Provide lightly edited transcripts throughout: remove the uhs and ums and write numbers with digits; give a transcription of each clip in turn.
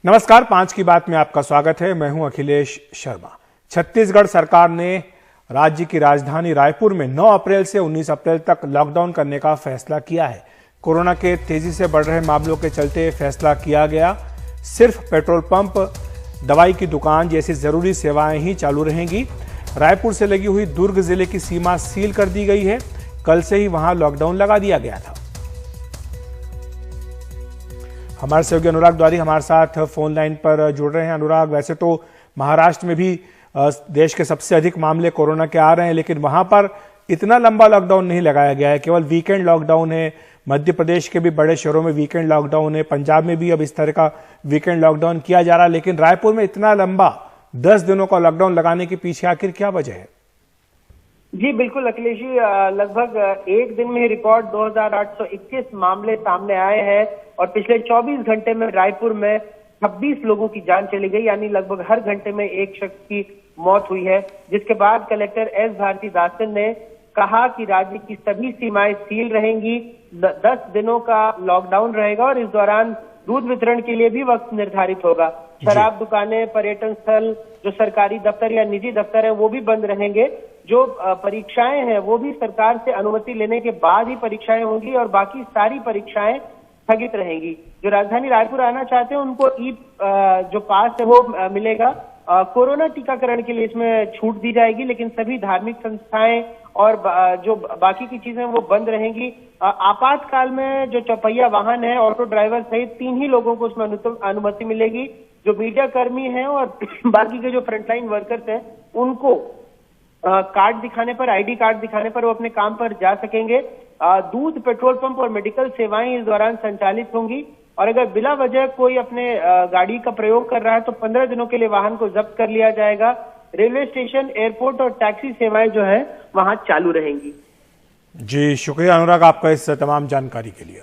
नमस्कार, 5 की बात में आपका स्वागत है। मैं हूं अखिलेश शर्मा। छत्तीसगढ़ सरकार ने राज्य की राजधानी रायपुर में 9 अप्रैल से 19 अप्रैल तक लॉकडाउन करने का फैसला किया है। कोरोना के तेजी से बढ़ रहे मामलों के चलते फैसला किया गया। सिर्फ पेट्रोल पंप, दवाई की दुकान जैसी जरूरी सेवाएं ही चालू रहेंगी। रायपुर से लगी हुई दुर्ग जिले की सीमा सील कर दी गई है। कल से ही वहां लॉकडाउन लगा दिया गया था। हमारे सहयोगी अनुराग द्वारी हमारे साथ फोन लाइन पर जुड़ रहे हैं। अनुराग, वैसे तो महाराष्ट्र में भी देश के सबसे अधिक मामले कोरोना के आ रहे हैं, लेकिन वहां पर इतना लंबा लॉकडाउन नहीं लगाया गया है, केवल वीकेंड लॉकडाउन है। मध्य प्रदेश के भी बड़े शहरों में वीकेंड लॉकडाउन है, पंजाब में भी अब इस तरह का वीकेंड लॉकडाउन किया जा रहा है, लेकिन रायपुर में इतना लंबा 10 दिनों का लॉकडाउन लगाने के पीछे आखिर क्या वजह है? जी बिल्कुल अखिलेश जी, लगभग एक दिन में रिकॉर्ड 2821 मामले सामने आए हैं और पिछले 24 घंटे में रायपुर में 26 लोगों की जान चली गई, यानी लगभग हर घंटे में एक शख्स की मौत हुई है। जिसके बाद कलेक्टर एस भारतीदासन ने कहा कि राज्य की सभी सीमाएं सील रहेंगी, 10 दिनों का लॉकडाउन रहेगा और इस दौरान दूध वितरण के लिए भी वक्त निर्धारित होगा। शराब दुकानें, पर्यटन स्थल, जो सरकारी दफ्तर या निजी दफ्तर है वो भी बंद रहेंगे। जो परीक्षाएं हैं वो भी सरकार से अनुमति लेने के बाद ही परीक्षाएं होंगी और बाकी सारी परीक्षाएं स्थगित रहेंगी। जो राजधानी रायपुर आना चाहते हैं उनको ई जो पास है वो मिलेगा। कोरोना टीकाकरण के लिए इसमें छूट दी जाएगी, लेकिन सभी धार्मिक संस्थाएं और जो बाकी की चीजें वो बंद रहेंगी। आपातकाल में जो चौपहिया वाहन है, ऑटो ड्राइवर सहित 3 ही लोगों को उसमें अनुमति मिलेगी। जो मीडिया कर्मी हैं और बाकी के जो फ्रंटलाइन वर्कर्स हैं उनको कार्ड दिखाने पर, आईडी कार्ड दिखाने पर वो अपने काम पर जा सकेंगे। दूध, पेट्रोल पंप और मेडिकल सेवाएं इस दौरान संचालित होंगी और अगर बिला वजह कोई अपने गाड़ी का प्रयोग कर रहा है तो 15 दिनों के लिए वाहन को जब्त कर लिया जाएगा। रेलवे स्टेशन, एयरपोर्ट और टैक्सी सेवाएं जो है वहां चालू रहेंगी। जी शुक्रिया अनुराग आपका इस तमाम जानकारी के लिए।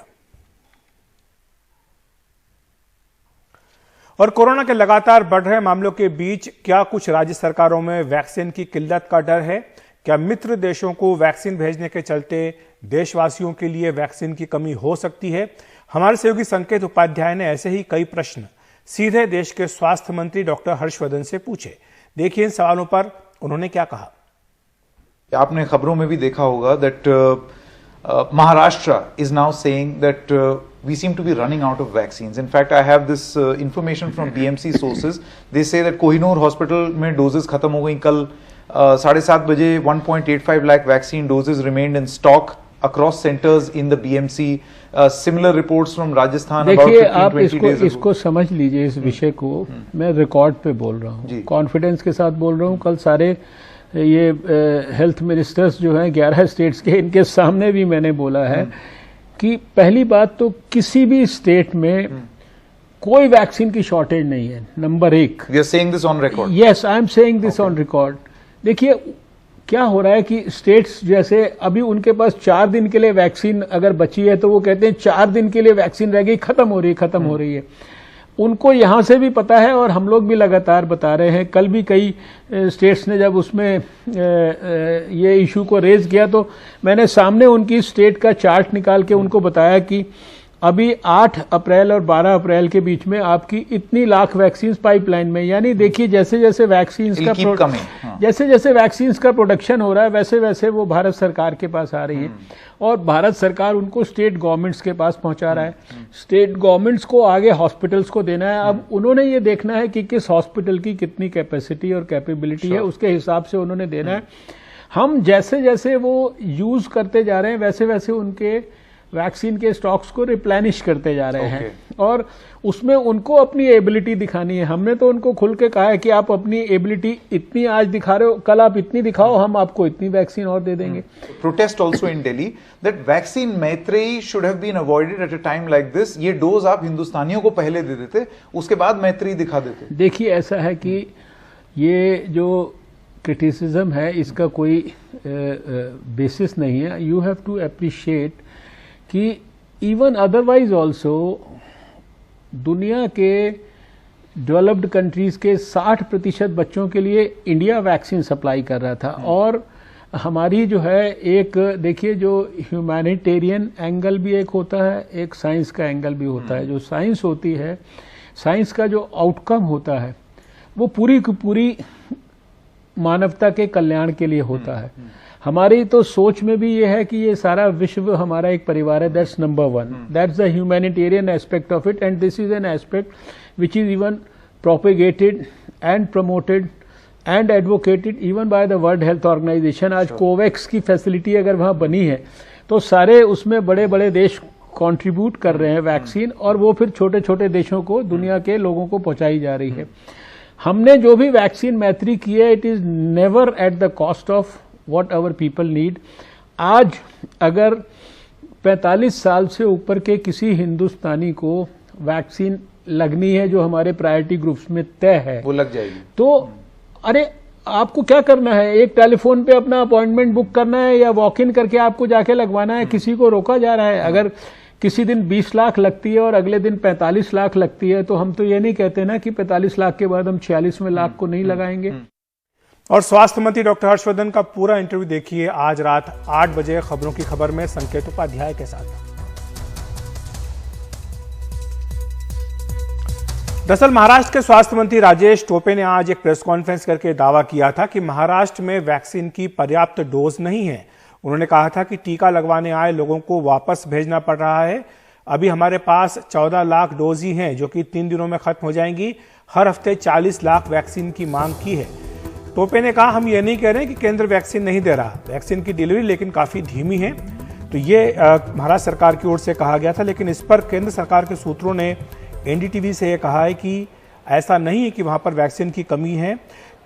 और कोरोना के लगातार बढ़ रहे मामलों के बीच क्या कुछ राज्य सरकारों में वैक्सीन की किल्लत का डर है? क्या मित्र देशों को वैक्सीन भेजने के चलते देशवासियों के लिए वैक्सीन की कमी हो सकती है? हमारे सहयोगी संकेत उपाध्याय ने ऐसे ही कई प्रश्न सीधे देश के स्वास्थ्य मंत्री डॉक्टर हर्षवर्धन से पूछे। देखिए इन सवालों पर उन्होंने क्या कहा। आपने खबरों में भी देखा होगा that Maharashtra is now saying that we seem to be running out of vaccines. In fact, I have this information from BMC sources. They say that Kohinoor Hospital में doses खत्म हो गई। कल 7:30 बजे 1.85 lakh vaccine doses remained in stock across centers in the BMC. Similar reports from Rajasthan. देखिए आप इसको समझ लीजिए, इस विषय को मैं रिकॉर्ड पे बोल रहा हूँ, कॉन्फिडेंस के साथ बोल रहा हूँ। कल सारे ये हेल्थ मिनिस्टर्स जो हैं 11 स्टेट्स के, इनके सामने भी मैंने बोला है कि पहली बात तो किसी भी स्टेट में कोई वैक्सीन की शॉर्टेज नहीं है। Number 1, we are saying this on record. Yes, I am saying this on record. देखिए क्या हो रहा है कि स्टेट्स जैसे अभी उनके पास 4 दिन के लिए वैक्सीन अगर बची है तो वो कहते हैं 4 दिन के लिए वैक्सीन रह गई, खत्म हो रही है। उनको यहां से भी पता है और हम लोग भी लगातार बता रहे हैं। कल भी कई स्टेट्स ने जब उसमें ये इशू को रेज किया तो मैंने सामने उनकी स्टेट का चार्ट निकाल के उनको बताया कि अभी 8 अप्रैल और 12 अप्रैल के बीच में आपकी इतनी लाख वैक्सीन पाइपलाइन में, यानी देखिए जैसे जैसे वैक्सीन्स का प्रोडक्शन हो रहा है वैसे वैसे वो भारत सरकार के पास आ रही है और भारत सरकार उनको स्टेट गवर्नमेंट्स के पास पहुंचा रहा है। स्टेट गवर्नमेंट्स को आगे हॉस्पिटल्स को देना है। अब उन्होंने ये देखना है कि किस हॉस्पिटल की कितनी कैपेसिटी और कैपेबिलिटी है, उसके हिसाब से उन्होंने देना है। हम जैसे जैसे वो यूज करते जा रहे हैं वैसे वैसे उनके वैक्सीन के स्टॉक्स को रिप्लेनिश करते जा रहे हैं और उसमें उनको अपनी एबिलिटी दिखानी है। हमने तो उनको खुल के कहा है कि आप अपनी एबिलिटी इतनी आज दिखा रहे हो, कल आप इतनी दिखाओ, हम आपको इतनी वैक्सीन और दे देंगे। Protest also in Delhi that vaccine Maitri should have been avoided at a time like this. ये डोज आप हिंदुस्तानियों को पहले दे देते, उसके बाद मैत्रेयी दिखा देते। देखिए ऐसा है कि ये जो क्रिटिसिज्म है इसका कोई बेसिस नहीं है। यू हैव टू अप्रिशिएट कि इवन अदरवाइज ऑल्सो दुनिया के डेवलप्ड कंट्रीज के 60% बच्चों के लिए इंडिया वैक्सीन सप्लाई कर रहा था और हमारी जो है एक देखिए जो ह्यूमैनिटेरियन एंगल भी एक होता है, एक साइंस का एंगल भी होता है। जो साइंस होती है, साइंस का जो आउटकम होता है वो पूरी की पूरी मानवता के कल्याण के लिए होता है। हमारी तो सोच में भी ये है कि ये सारा विश्व हमारा एक परिवार है। That's number one, that's the humanitarian aspect of it, and this is an aspect which is even propagated and promoted and advocated even by the world health organisation. आज कोवैक्स की फैसिलिटी अगर वहां बनी है तो सारे उसमें बड़े बड़े देश कंट्रीब्यूट कर रहे हैं वैक्सीन, और वो फिर छोटे छोटे देशों को, दुनिया के लोगों को पहुंचाई जा रही है। हमने जो भी वैक्सीन मैत्री की है, it is never at the cost of what our people need. आज अगर 45 साल से ऊपर के किसी हिंदुस्तानी को वैक्सीन लगनी है जो हमारे प्रायोरिटी ग्रुप्स में तय है, वो लग जाएगी। तो अरे आपको क्या करना है, एक टेलीफोन पे अपना अपॉइंटमेंट बुक करना है या वॉक इन करके आपको जाके लगवाना है। किसी को रोका जा रहा है। अगर किसी दिन 20 लाख लगती है और अगले दिन 45 लाख लगती है, तो हम तो ये नहीं कहते ना कि 45 लाख के बाद हम 46वें लाख को नहीं लगाएंगे। और स्वास्थ्य मंत्री डॉक्टर हर्षवर्धन का पूरा इंटरव्यू देखिए आज रात 8 बजे खबरों की खबर में संकेत उपाध्याय के साथ। दरअसल महाराष्ट्र के स्वास्थ्य मंत्री राजेश टोपे ने आज एक प्रेस कॉन्फ्रेंस करके दावा किया था कि महाराष्ट्र में वैक्सीन की पर्याप्त डोज नहीं है। उन्होंने कहा था कि टीका लगवाने आए लोगों को वापस भेजना पड़ रहा है। अभी हमारे पास 14 लाख डोज ही हैं जो कि 3 दिनों में खत्म हो जाएंगी। हर हफ्ते 40 लाख वैक्सीन की मांग की है। टोपे ने कहा, हम ये नहीं कह रहे कि केंद्र वैक्सीन नहीं दे रहा, वैक्सीन की डिलीवरी लेकिन काफी धीमी है। तो ये महाराष्ट्र सरकार की ओर से कहा गया था, लेकिन इस पर केंद्र सरकार के सूत्रों ने एनडीटीवी से यह कहा है कि ऐसा नहीं है कि वहां पर वैक्सीन की कमी है।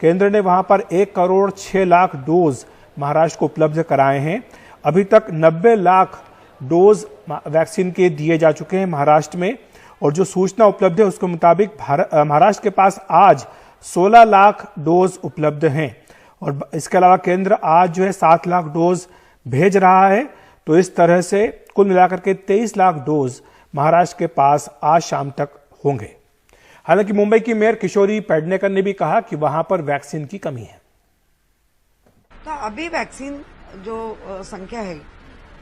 केंद्र ने वहां पर 1 करोड़ 6 लाख डोज महाराष्ट्र को उपलब्ध कराए हैं। अभी तक 90 लाख डोज वैक्सीन के दिए जा चुके हैं महाराष्ट्र में, और जो सूचना उपलब्ध है उसके मुताबिक महाराष्ट्र के पास आज 16 लाख डोज उपलब्ध हैं। और इसके अलावा केंद्र आज जो है 7 लाख डोज भेज रहा है। तो इस तरह से कुल मिलाकर के 23 लाख डोज महाराष्ट्र के पास आज शाम तक होंगे। हालांकि मुंबई की मेयर किशोरी पेडनेकर ने भी कहा कि वहां पर वैक्सीन की कमी है। तो अभी वैक्सीन जो संख्या है,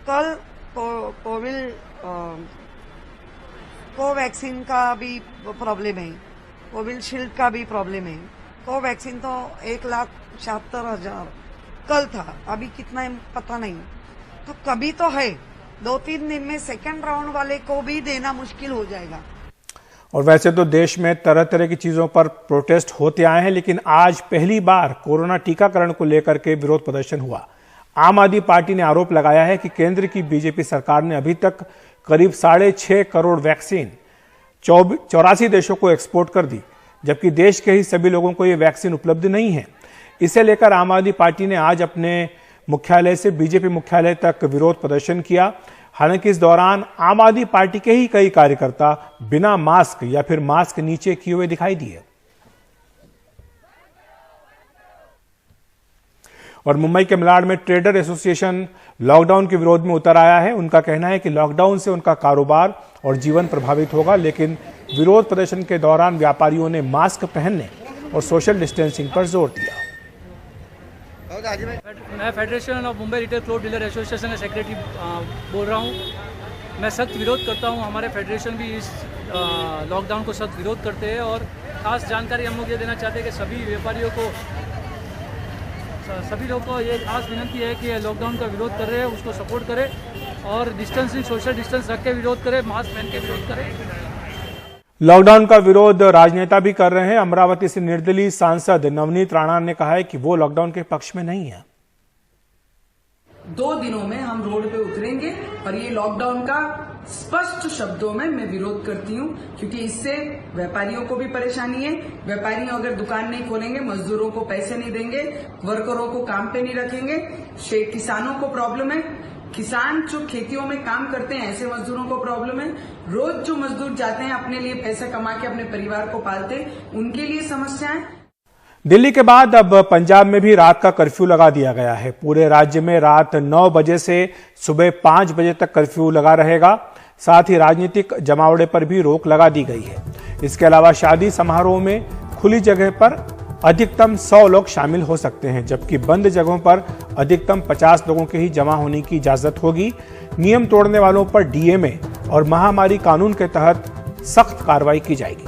कल कोवैक्सीन का भी प्रॉब्लम है, कोविशील्ड का भी प्रॉब्लम है। कोवैक्सीन तो 1,76,000 कल था, अभी कितना है पता नहीं। तो कभी तो है, 2-3 दिन में सेकेंड राउंड वाले को भी देना मुश्किल हो जाएगा। और वैसे तो देश में तरह तरह की चीजों पर प्रोटेस्ट होते आए हैं, लेकिन आज पहली बार कोरोना टीकाकरण को लेकर के विरोध प्रदर्शन हुआ। आम आदमी पार्टी ने आरोप लगाया है कि केंद्र की बीजेपी सरकार ने अभी तक करीब 6.5 करोड़ वैक्सीन 84 देशों को एक्सपोर्ट कर दी, जबकि देश के ही सभी लोगों को ये वैक्सीन उपलब्ध नहीं है। इसे लेकर आम आदमी पार्टी ने आज अपने मुख्यालय से बीजेपी मुख्यालय तक विरोध प्रदर्शन किया। हालांकि इस दौरान आम आदमी पार्टी के ही कई कार्यकर्ता बिना मास्क या फिर मास्क नीचे किए हुए दिखाई दिए। और मुंबई के मलाड में ट्रेडर एसोसिएशन लॉकडाउन के विरोध में उतर आया है। उनका कहना है कि लॉकडाउन से उनका कारोबार और जीवन प्रभावित होगा, लेकिन विरोध प्रदर्शन के दौरान व्यापारियों ने मास्क पहनने और सोशल डिस्टेंसिंग पर जोर दिया। मैं federation of Mumbai retail cloth dealer association का सेक्रेटरी बोल रहा हूँ। मैं सख्त विरोध करता हूँ। हमारे फेडरेशन भी इस लॉकडाउन को सख्त विरोध करते हैं, और खास जानकारी हम लोग ये देना चाहते हैं कि सभी व्यापारियों को, सभी लोगों को ये खास विनती है कि लॉकडाउन का विरोध कर रहे हैं उसको सपोर्ट करें, और डिस्टेंसिंग, सोशल डिस्टेंस रख के विरोध करें, मास्क पहन के विरोध करें। लॉकडाउन का विरोध राजनेता भी कर रहे हैं। अमरावती से निर्दलीय सांसद नवनीत राणा ने कहा है कि वो लॉकडाउन के पक्ष में नहीं है। 2 दिनों में हम रोड पे उतरेंगे और ये लॉकडाउन का स्पष्ट शब्दों में मैं विरोध करती हूँ, क्योंकि इससे व्यापारियों को भी परेशानी है। व्यापारी अगर दुकान नहीं खोलेंगे, मजदूरों को पैसे नहीं देंगे, वर्करों को काम पे नहीं रखेंगे, किसानों को प्रॉब्लम है। किसान जो खेतियों में काम करते हैं ऐसे मजदूरों को प्रॉब्लम है। रोज जो मजदूर जाते हैं अपने लिए पैसा कमा के अपने परिवार को पालते हैं, उनके लिए समस्याएं। दिल्ली के बाद अब पंजाब में भी रात का कर्फ्यू लगा दिया गया है। पूरे राज्य में रात 9 बजे से सुबह 5 बजे तक कर्फ्यू लगा रहेगा। साथ ही राजनीतिक जमावड़े पर भी रोक लगा दी गई है। इसके अलावा शादी समारोह में खुली जगह पर अधिकतम 100 लोग शामिल हो सकते हैं, जबकि बंद जगहों पर अधिकतम 50 लोगों के ही जमा होने की इजाजत होगी। नियम तोड़ने वालों पर डीएमए और महामारी कानून के तहत सख्त कार्रवाई की जाएगी।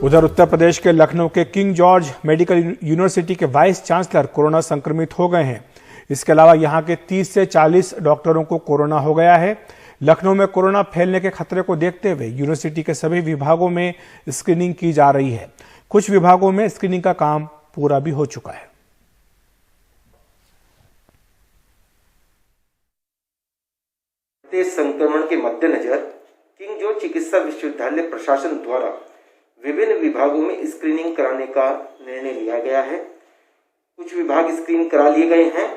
उधर उत्तर प्रदेश के लखनऊ के किंग जॉर्ज मेडिकल यूनिवर्सिटी के वाइस चांसलर कोरोना संक्रमित हो गए हैं। इसके अलावा यहां के 30 से 40 डॉक्टरों को कोरोना हो गया है। लखनऊ में कोरोना फैलने के खतरे को देखते हुए यूनिवर्सिटी के सभी विभागों में स्क्रीनिंग की जा रही है। कुछ विभागों में स्क्रीनिंग का काम पूरा भी हो चुका है। संक्रमण के मद्देनजर किंग जॉर्ज चिकित्सा विश्वविद्यालय प्रशासन द्वारा विभिन्न विभागों में स्क्रीनिंग कराने का निर्णय लिया गया है। कुछ विभाग स्क्रीन करा लिए गए हैं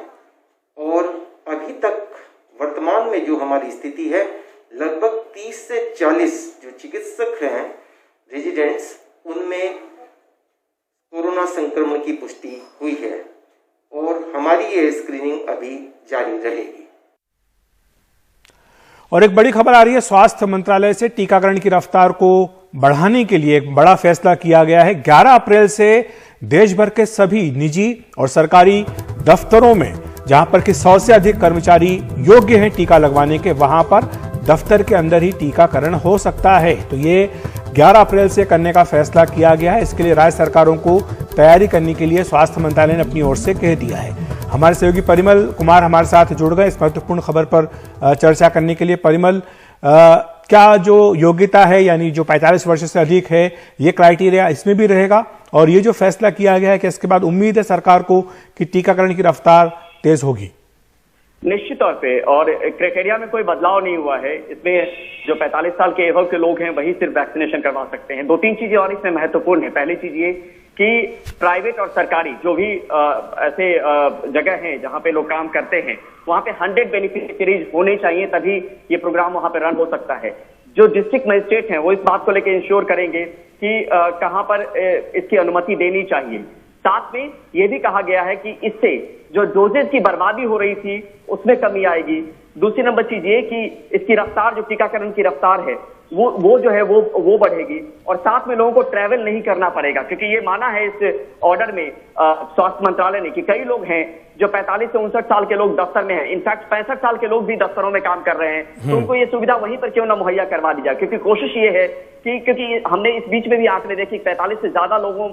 और अभी तक वर्तमान में जो हमारी स्थिति है, लगभग 30 से 40 जो चिकित्सक हैं रेजिडेंट्स, उनमें कोरोना संक्रमण की पुष्टि हुई है और हमारी ये स्क्रीनिंग अभी जारी रहेगी। और एक बड़ी खबर आ रही है, स्वास्थ्य मंत्रालय से टीकाकरण की रफ्तार को बढ़ाने के लिए एक बड़ा फैसला किया गया है। 11 अप्रैल से देश भर के सभी निजी और सरकारी दफ्तरों में जहां पर कि 100 से अधिक कर्मचारी योग्य हैं टीका लगवाने के, वहां पर दफ्तर के अंदर ही टीकाकरण हो सकता है। तो ये 11 अप्रैल से करने का फैसला किया गया है। इसके लिए राज्य सरकारों को तैयारी करने के लिए स्वास्थ्य मंत्रालय ने अपनी ओर से कह दिया है। हमारे सहयोगी परिमल कुमार हमारे साथ जुड़ गए इस महत्वपूर्ण खबर पर चर्चा करने के लिए। परिमल, क्या जो योग्यता है यानी जो 45 वर्ष से अधिक है, ये क्राइटेरिया इसमें भी रहेगा? और ये जो फैसला किया गया है कि इसके बाद उम्मीद है सरकार को कि टीकाकरण की रफ्तार तेज होगी? निश्चित तौर पे, और क्राइटेरिया में कोई बदलाव नहीं हुआ है। इसमें जो 45 साल के एबव के लोग हैं वही सिर्फ वैक्सीनेशन करवा सकते हैं। 2-3 चीजें और इसमें महत्वपूर्ण है। पहली चीज ये कि प्राइवेट और सरकारी जो भी ऐसे जगह हैं जहां पे लोग काम करते हैं, वहां पे 100 बेनिफिशियरीज होने चाहिए, तभी ये प्रोग्राम वहां पे रन हो सकता है। जो डिस्ट्रिक्ट मजिस्ट्रेट हैं वो इस बात को लेकर इंश्योर करेंगे कि कहां पर इसकी अनुमति देनी चाहिए। साथ में ये भी कहा गया है कि इससे जो डोजेज की बर्बादी हो रही थी उसमें कमी आएगी। दूसरी नंबर चीज ये कि इसकी रफ्तार, जो टीकाकरण की रफ्तार है, वो जो है वो बढ़ेगी। और साथ में लोगों को ट्रैवल नहीं करना पड़ेगा, क्योंकि ये माना है इस ऑर्डर में स्वास्थ्य मंत्रालय ने कि कई लोग हैं जो 45 से 59 साल के लोग दफ्तर में हैं, इनफैक्ट 65 साल के लोग भी दफ्तरों में काम कर रहे हैं, तो उनको ये सुविधा वहीं पर क्यों ना मुहैया करवा दी जाए। क्योंकि कोशिश ये है कि क्योंकि हमने इस बीच में भी आंकड़े देखे, 45 से ज्यादा लोगों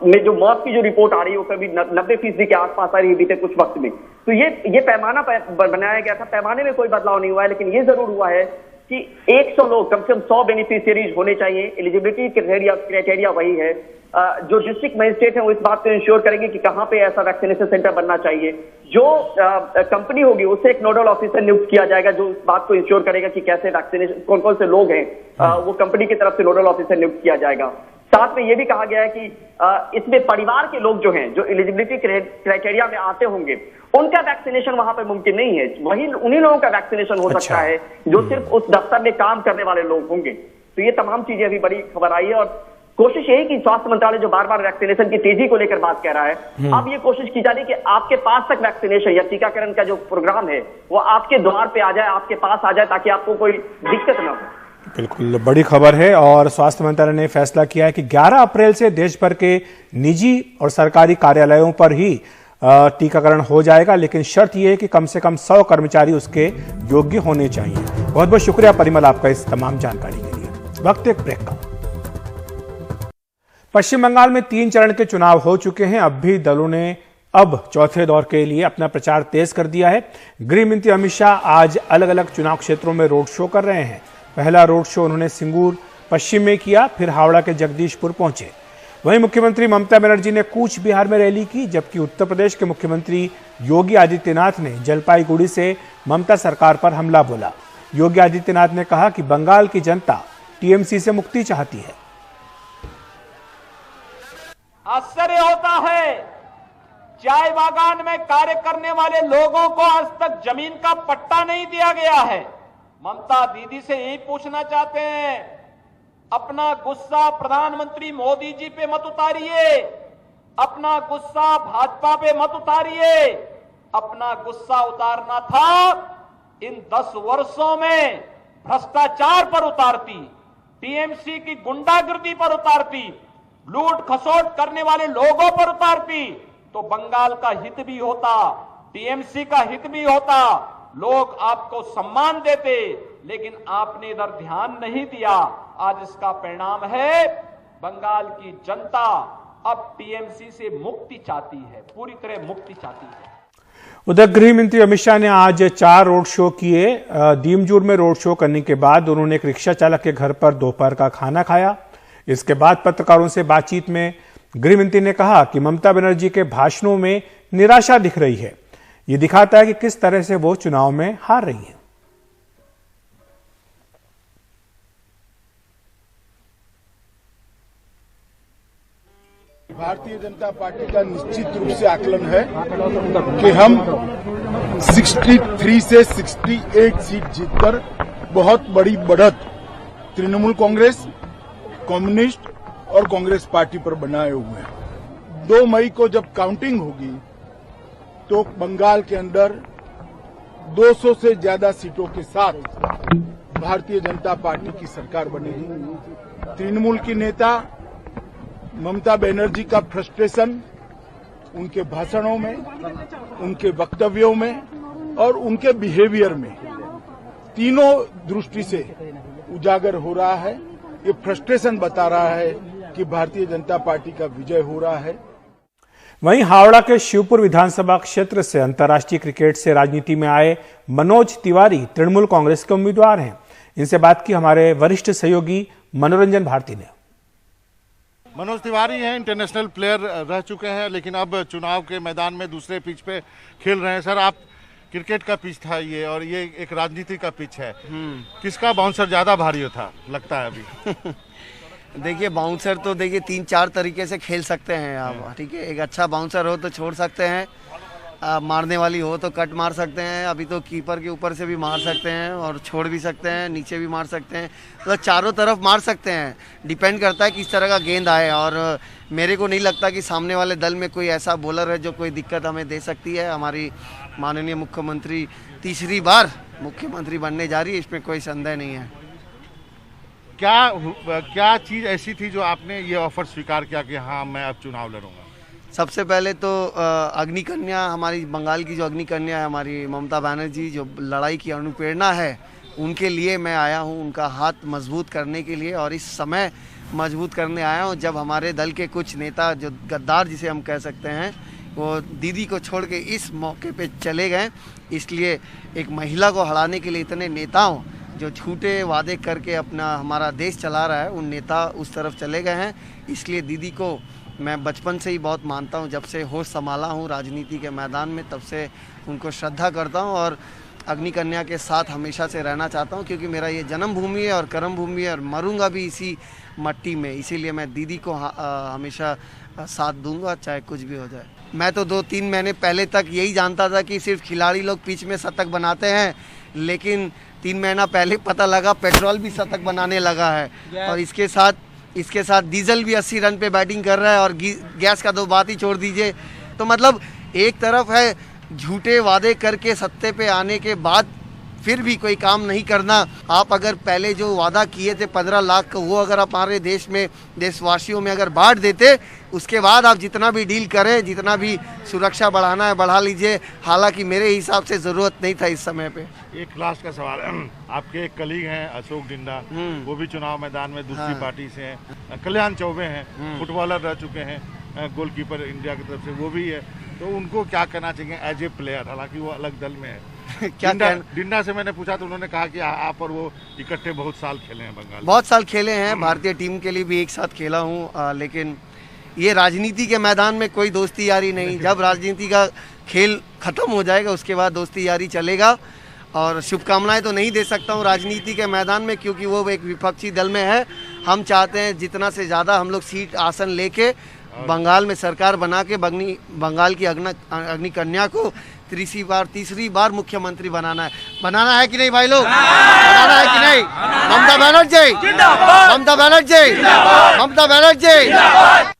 में जो मौत की जो रिपोर्ट आ रही है वो कभी 90% के आसपास आ रही है बीते कुछ वक्त में। तो ये पैमाना बनाया गया था, पैमाने में कोई बदलाव नहीं हुआ है, लेकिन ये जरूर हुआ है कि 100 लोग, कम से कम 100 बेनिफिशियरीज होने चाहिए। एलिजिबिलिटी क्राइटेरिया वही है। जो डिस्ट्रिक्ट मजिस्ट्रेट है वो इस बात को इंश्योर करेंगे कि कहां पे ऐसा वैक्सीनेशन सेंटर बनना चाहिए। जो कंपनी होगी उससे एक नोडल ऑफिसर नियुक्त किया जाएगा जो इस बात को इंश्योर करेगा कि कैसे वैक्सीनेशन, कौन कौन से लोग हैं, वो कंपनी की तरफ से नोडल ऑफिसर नियुक्त किया जाएगा। साथ में ये भी कहा गया है कि इसमें परिवार के लोग जो हैं, जो एलिजिबिलिटी क्राइटेरिया में आते होंगे, उनका वैक्सीनेशन वहां पे मुमकिन नहीं है। वही उन्हीं लोगों का वैक्सीनेशन हो सकता है जो सिर्फ उस दफ्तर में काम करने वाले लोग होंगे। तो ये तमाम चीजें अभी बड़ी खबर आई है और कोशिश यही कि स्वास्थ्य मंत्रालय जो बार बार वैक्सीनेशन की तेजी को लेकर बात कह रहा है, अब ये कोशिश की जा रही है कि आपके पास तक वैक्सीनेशन या टीकाकरण का जो प्रोग्राम है वो आपके द्वार पे आ जाए, आपके पास आ जाए, ताकि आपको कोई दिक्कत ना हो। बिल्कुल बड़ी खबर है और स्वास्थ्य मंत्रालय ने फैसला किया है कि 11 अप्रैल से देश भर के निजी और सरकारी कार्यालयों पर ही टीकाकरण हो जाएगा, लेकिन शर्त यह है कि कम से कम 100 कर्मचारी उसके योग्य होने चाहिए। बहुत बहुत शुक्रिया परिमल आपका इस तमाम जानकारी के लिए। वक्त एक ब्रेक का। पश्चिम बंगाल में 3 चरण के चुनाव हो चुके हैं। अब भी दलों ने अब चौथे दौर के लिए अपना प्रचार तेज कर दिया है। गृह मंत्री अमित शाह आज अलग अलग चुनाव क्षेत्रों में रोड शो कर रहे हैं। पहला रोड शो उन्होंने सिंगूर पश्चिम में किया, फिर हावड़ा के जगदीशपुर पहुंचे। वहीं मुख्यमंत्री ममता बनर्जी ने कूच बिहार में रैली की, जबकि उत्तर प्रदेश के मुख्यमंत्री योगी आदित्यनाथ ने जलपाईगुड़ी से ममता सरकार पर हमला बोला। योगी आदित्यनाथ ने कहा कि बंगाल की जनता टीएमसी से मुक्ति चाहती है। आश्चर्य होता है, चाय बागान में कार्य करने वाले लोगों को आज तक जमीन का पट्टा नहीं दिया गया है। ममता दीदी से यही पूछना चाहते हैं, अपना गुस्सा प्रधानमंत्री मोदी जी पे मत उतारिए, अपना गुस्सा भाजपा पे मत उतारिए। अपना गुस्सा उतारना था इन 10 वर्षों में भ्रष्टाचार पर उतारती, टीएमसी की गुंडागिर्दी पर उतारती, लूट खसोट करने वाले लोगों पर उतारती, तो बंगाल का हित भी होता, टीएमसी का हित भी होता, लोग आपको सम्मान देते। लेकिन आपने इधर ध्यान नहीं दिया। आज इसका परिणाम है बंगाल की जनता अब टीएमसी से मुक्ति चाहती है, पूरी तरह मुक्ति चाहती है। उधर गृह मंत्री अमित शाह ने आज 4 रोड शो किए। दीमजूर में रोड शो करने के बाद उन्होंने एक रिक्शा चालक के घर पर दोपहर का खाना खाया। इसके बाद पत्रकारों से बातचीत में गृह मंत्री ने कहा कि ममता बनर्जी के भाषणों में निराशा दिख रही है। ये दिखाता है कि किस तरह से वो चुनाव में हार रही हैं। भारतीय जनता पार्टी का निश्चित रूप से आकलन है कि हम 63 से 68 सीट जीतकर बहुत बड़ी बढ़त तृणमूल कांग्रेस, कम्युनिस्ट और कांग्रेस पार्टी पर बनाए हुए हैं। 2 मई को जब काउंटिंग होगी तो बंगाल के अंदर 200 से ज्यादा सीटों के साथ भारतीय जनता पार्टी की सरकार बनेगी। तृणमूल की नेता ममता बनर्जी का फ्रस्ट्रेशन उनके भाषणों में, उनके वक्तव्यों में और उनके बिहेवियर में, तीनों दृष्टि से उजागर हो रहा है। ये फ्रस्ट्रेशन बता रहा है कि भारतीय जनता पार्टी का विजय हो रहा है। वहीं हावड़ा के शिवपुर विधानसभा क्षेत्र से अंतर्राष्ट्रीय क्रिकेट से राजनीति में आए मनोज तिवारी तृणमूल कांग्रेस के उम्मीदवार हैं। इनसे बात की हमारे वरिष्ठ सहयोगी मनोरंजन भारती ने। मनोज तिवारी हैं, इंटरनेशनल प्लेयर रह चुके हैं, लेकिन अब चुनाव के मैदान में दूसरे पिच पे खेल रहे हैं। सर, आप क्रिकेट का पिच था ये और ये एक राजनीति का पिच है, किसका बाउंसर ज्यादा भारी था लगता है अभी? देखिए, बाउंसर तो देखिए 3-4 तरीके से खेल सकते हैं आप, ठीक है। एक अच्छा बाउंसर हो तो छोड़ सकते हैं, मारने वाली हो तो कट मार सकते हैं। अभी तो कीपर के ऊपर से भी मार सकते हैं और छोड़ भी सकते हैं, नीचे भी मार सकते हैं, मतलब चारों तरफ मार सकते हैं। डिपेंड करता है किस तरह का गेंद आए। और मेरे को नहीं लगता कि सामने वाले दल में कोई ऐसा बॉलर है जो कोई दिक्कत हमें दे सकती है। हमारी माननीय मुख्यमंत्री तीसरी बार मुख्यमंत्री बनने जा रही है, इसमें कोई संदेह नहीं है। क्या चीज़ ऐसी थी जो आपने ये ऑफर स्वीकार किया कि हाँ मैं अब चुनाव लड़ूंगा? सबसे पहले तो अग्निकन्या, हमारी बंगाल की जो अग्निकन्या है हमारी ममता बनर्जी, जो लड़ाई की अनुप्रेरणा है, उनके लिए मैं आया हूं, उनका हाथ मजबूत करने के लिए। और इस समय मजबूत करने आया हूं जब हमारे दल के कुछ नेता, जो गद्दार जिसे हम कह सकते हैं, वो दीदी को छोड़ के इस मौके पे चले गए। इसलिए एक महिला को हराने के लिए इतने नेताओं जो झूठे वादे करके अपना हमारा देश चला रहा है, उन नेता उस तरफ चले गए हैं। इसलिए दीदी को मैं बचपन से ही बहुत मानता हूं, जब से होश संभाला हूं राजनीति के मैदान में, तब से उनको श्रद्धा करता हूं और अग्निकन्या के साथ हमेशा से रहना चाहता हूं, क्योंकि मेरा ये जन्मभूमि है और कर्म भूमि है और मरूंगा भी इसी मट्टी में। इसीलिए मैं दीदी को हमेशा साथ दूंगा, चाहे कुछ भी हो जाए। मैं तो 2-3 महीने पहले तक यही जानता था कि सिर्फ खिलाड़ी लोग पिच में शतक बनाते हैं, लेकिन 3 महीना पहले पता लगा पेट्रोल भी शतक बनाने लगा है। और इसके साथ डीजल भी 80 रन पे बैटिंग कर रहा है और गैस का तो बात ही छोड़ दीजिए। तो मतलब एक तरफ है झूठे वादे करके सत्ते पे आने के बाद फिर भी कोई काम नहीं करना। आप अगर पहले जो वादा किए थे 15 लाख का, वो अगर आप हमारे देश में, देशवासियों में अगर बांट देते, उसके बाद आप जितना भी डील करें, जितना भी सुरक्षा बढ़ाना है बढ़ा लीजिए। हालांकि मेरे हिसाब से जरूरत नहीं था इस समय पे। एक लास्ट का सवाल है, आपके एक कलीग हैं अशोक डिंडा, वो भी चुनाव मैदान में दूसरी पार्टी से हैं। कल्याण चौबे हैं, फुटबॉलर रह चुके हैं, गोलकीपर इंडिया की तरफ से, वो भी है। तो उनको क्या कहना चाहिए एज ए प्लेयर, हालांकि वो अलग दल में है? डिंडा से मैंने पूछा तो उन्होंने कहा कि आप और वो इकट्ठे बहुत साल खेले हैं बंगाल, बहुत साल खेले हैं, भारतीय टीम के लिए भी एक साथ खेला हूँ। लेकिन ये राजनीति के मैदान में कोई दोस्ती यारी नहीं। जब राजनीति का खेल खत्म हो जाएगा उसके बाद दोस्ती यारी चलेगा। और शुभकामनाएं तो नहीं दे सकता हूँ राजनीति के मैदान में, क्योंकि वो एक विपक्षी दल में है। हम चाहते हैं जितना से ज़्यादा हम लोग सीट आसन लेके बंगाल में सरकार बना के बंगाल की अग्निकन्या को तीसरी बार मुख्यमंत्री बनाना है कि नहीं भाई लोग? बनाना है कि नहीं? ममता बनर्जी, ममता बनर्जी, ममता बनर्जी।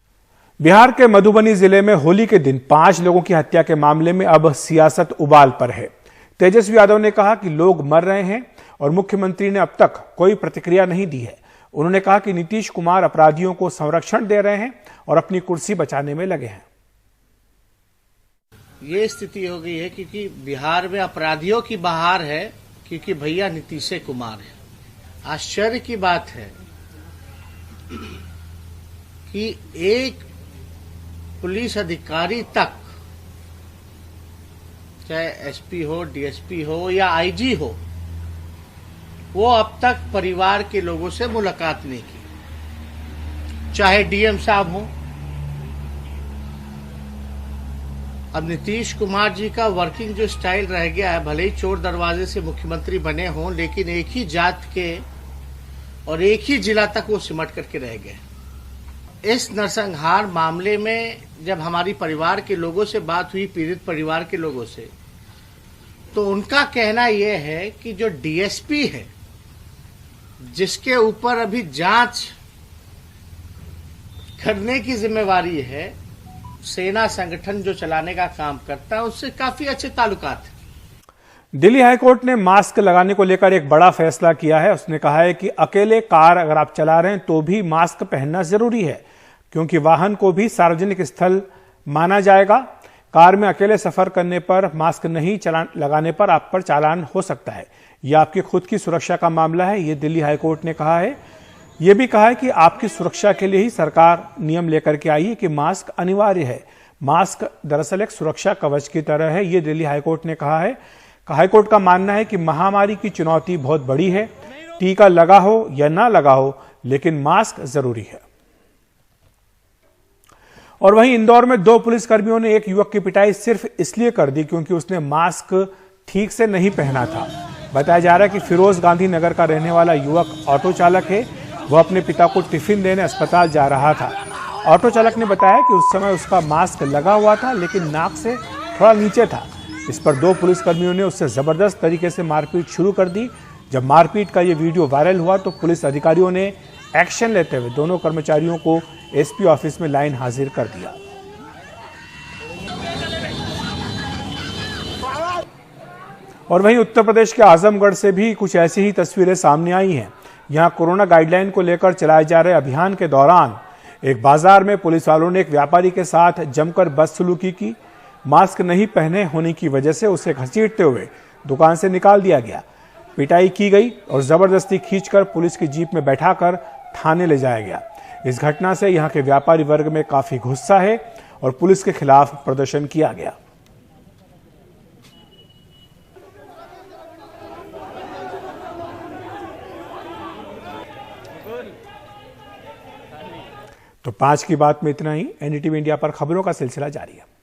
बिहार के मधुबनी जिले में होली के दिन 5 लोगों की हत्या के मामले में अब सियासत उबाल पर है। तेजस्वी यादव ने कहा कि लोग मर रहे हैं और मुख्यमंत्री ने अब तक कोई प्रतिक्रिया नहीं दी है। उन्होंने कहा कि नीतीश कुमार अपराधियों को संरक्षण दे रहे हैं और अपनी कुर्सी बचाने में लगे हैं। ये स्थिति हो गई है क्योंकि बिहार में अपराधियों की बहार है, क्योंकि भैया नीतीश कुमार है। आश्चर्य की बात है कि एक पुलिस अधिकारी तक, चाहे एसपी हो, डीएसपी हो या आईजी हो, वो अब तक परिवार के लोगों से मुलाकात नहीं की, चाहे डीएम साहब हो। अब नीतीश कुमार जी का वर्किंग जो स्टाइल रह गया है, भले ही चोर दरवाजे से मुख्यमंत्री बने हों, लेकिन एक ही जात के और एक ही जिला तक वो सिमट करके रह गए। इस नरसंहार मामले में जब हमारी परिवार के लोगों से बात हुई, पीड़ित परिवार के लोगों से, तो उनका कहना यह है कि जो डीएसपी है, जिसके ऊपर अभी जांच करने की जिम्मेवारी है, सेना संगठन जो चलाने का काम करता है, उससे काफी अच्छे ताल्लुकात हैं। दिल्ली हाईकोर्ट ने मास्क लगाने को लेकर एक बड़ा फैसला किया है। उसने कहा है कि अकेले कार अगर आप चला रहे हैं तो भी मास्क पहनना जरूरी है, क्योंकि वाहन को भी सार्वजनिक स्थल माना जाएगा। कार में अकेले सफर करने पर मास्क नहीं लगाने पर आप पर चालान हो सकता है। यह आपकी खुद की सुरक्षा का मामला है, ये दिल्ली हाईकोर्ट ने कहा है। यह भी कहा है कि आपकी सुरक्षा के लिए ही सरकार नियम लेकर के आई है कि मास्क अनिवार्य है। मास्क दरअसल एक सुरक्षा कवच की तरह है, ये दिल्ली हाईकोर्ट ने कहा है। हाईकोर्ट का मानना है कि महामारी की चुनौती बहुत बड़ी है, टीका लगा हो या ना लगा हो, लेकिन मास्क जरूरी है। और वहीं इंदौर में 2 पुलिसकर्मियों ने एक युवक की पिटाई सिर्फ इसलिए कर दी क्योंकि उसने मास्क ठीक से नहीं पहना था। बताया जा रहा है कि फिरोज गांधी नगर का रहने वाला युवक ऑटो चालक है। वह अपने पिता को टिफिन देने अस्पताल जा रहा था। ऑटो चालक ने बताया कि उस समय उसका मास्क लगा हुआ था, लेकिन नाक से थोड़ा नीचे था। इस पर 2 पुलिसकर्मियों ने उससे जबरदस्त तरीके से मारपीट शुरू कर दी। जब मारपीट का ये वीडियो वायरल हुआ तो पुलिस अधिकारियों ने एक्शन लेते हुए दोनों कर्मचारियों को एसपी ऑफिस में लाइन हाजिर कर दिया। और वहीं उत्तर प्रदेश के आजमगढ़ से भी कुछ ऐसी ही तस्वीरें सामने आई हैं। यहां कोरोना गाइडलाइन को लेकर चलाए जा रहे अभियान के दौरान एक बाजार में पुलिस वालों ने एक व्यापारी के साथ जमकर बदसलूकी की। मास्क नहीं पहने होने की वजह से उसे घसीटते हुए दुकान से निकाल दिया गया। पिटाई की गई और जबरदस्ती खींचकर पुलिस की जीप में बैठाकर थाने ले जाया गया। इस घटना से यहां के व्यापारी वर्ग में काफी गुस्सा है और पुलिस के खिलाफ प्रदर्शन किया गया। तो 5 की बात में इतना ही। एनडीटीवी इंडिया पर खबरों का सिलसिला जारी है।